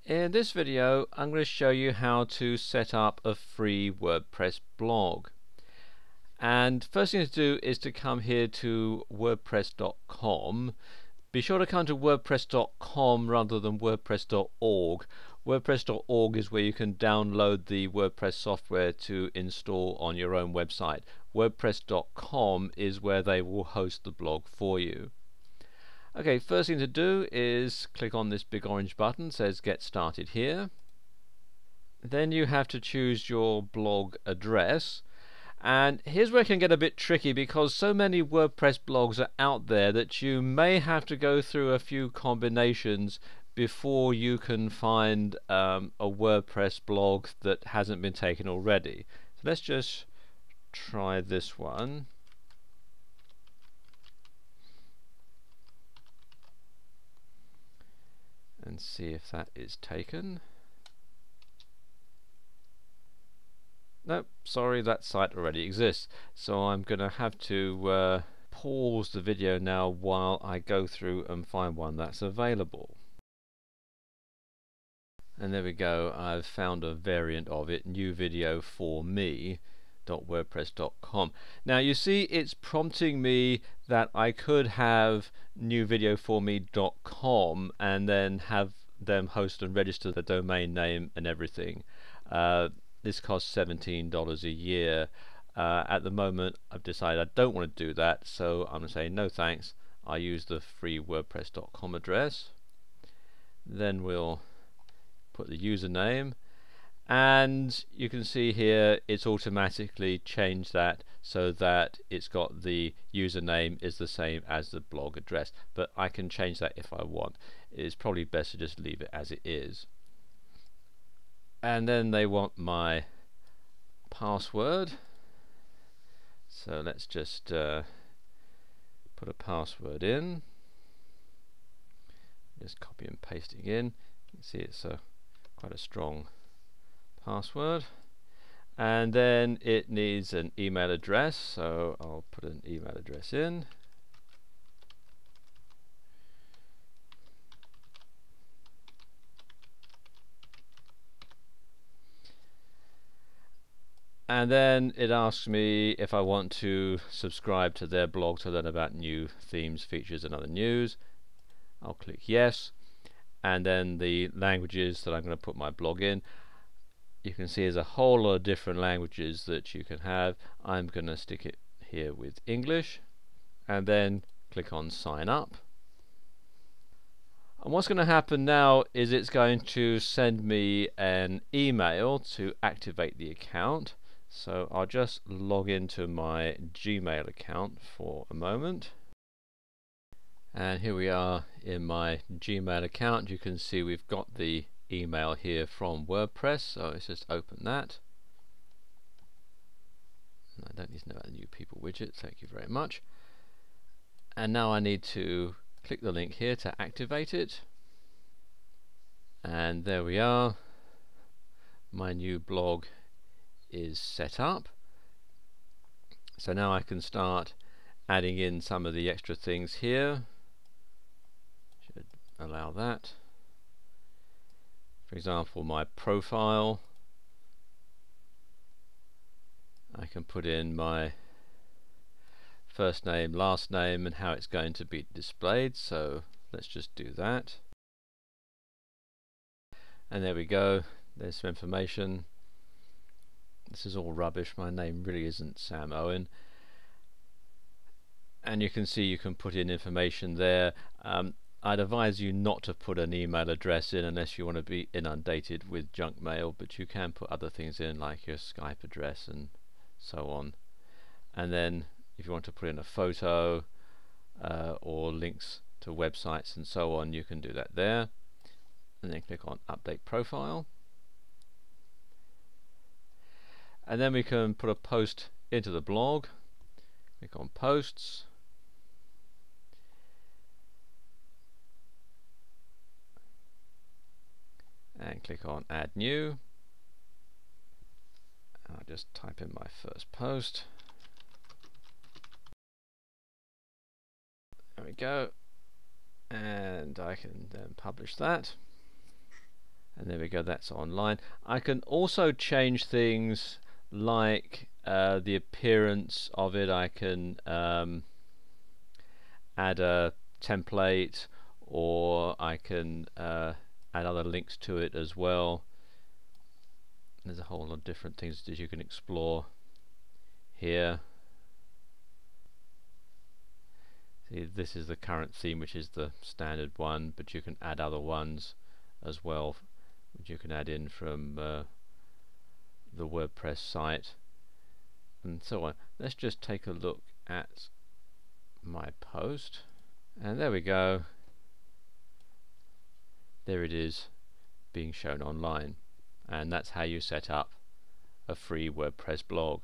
In this video, I'm going to show you how to set up a free WordPress blog. And first thing to do is to come here to WordPress.com. Be sure to come to WordPress.com rather than WordPress.org. WordPress.org is where you can download the WordPress software to install on your own website. WordPress.com is where they will host the blog for you. Okay, first thing to do is click on this big orange button that says Get Started Here. Then you have to choose your blog address. And here's where it can get a bit tricky because so many WordPress blogs are out there that you may have to go through a few combinations before you can find a WordPress blog that hasn't been taken already. So let's just try this one. And see if that is taken. Nope, sorry, that site already exists. So I'm going to have to pause the video now while I go through and find one that's available. And there we go, I've found a variant of it, new video for me.wordpress.com. Now you see it's prompting me that I could have newvideoforme.com and then have them host and register the domain name and everything. This costs $17 a year. At the moment I've decided I don't want to do that, so I'm going to say no thanks. I use the free WordPress.com address. Then we'll put the username, and you can see here it's automatically changed that so that it's got the username is the same as the blog address, but I can change that if I want. It's probably best to just leave it as it is. And then they want my password, so let's just put a password in, just copy and pasting in. You can see it's quite a strong password, and then it needs an email address, so I'll put an email address in. And then it asks me if I want to subscribe to their blog to learn about new themes, features and other news. I'll click yes, and then the languages that I'm going to put my blog in. You can see there's a whole lot of different languages that you can have. I'm going to stick it here with English, and then click on sign up. And what's going to happen now is it's going to send me an email to activate the account. So I'll just log into my Gmail account for a moment. And here we are in my Gmail account. You can see we've got the email here from WordPress, so let's just open that. And I don't need to know about the new people widget, thank you very much. And now I need to click the link here to activate it. And there we are. My new blog is set up. So now I can start adding in some of the extra things here. Should allow that. For example, my profile. I can put in my first name, last name, and how it's going to be displayed. So let's just do that. And there we go. There's some information. This is all rubbish. My name really isn't Sam Owen. And you can see you can put in information there. I'd advise you not to put an email address in unless you want to be inundated with junk mail, but you can put other things in like your Skype address and so on. And then if you want to put in a photo or links to websites and so on, you can do that there. And then click on Update Profile. And then we can put a post into the blog. Click on Posts. And click on Add New. And I'll just type in my first post. There we go. And I can then publish that. And there we go, that's online. I can also change things like the appearance of it. I can add a template, or I can add other links to it as well. There's a whole lot of different things that you can explore here. See, this is the current theme, which is the standard one, but you can add other ones as well, which you can add in from the WordPress site and so on. Let's just take a look at my post, and there we go. There it is being shown online, and that's how you set up a free WordPress blog.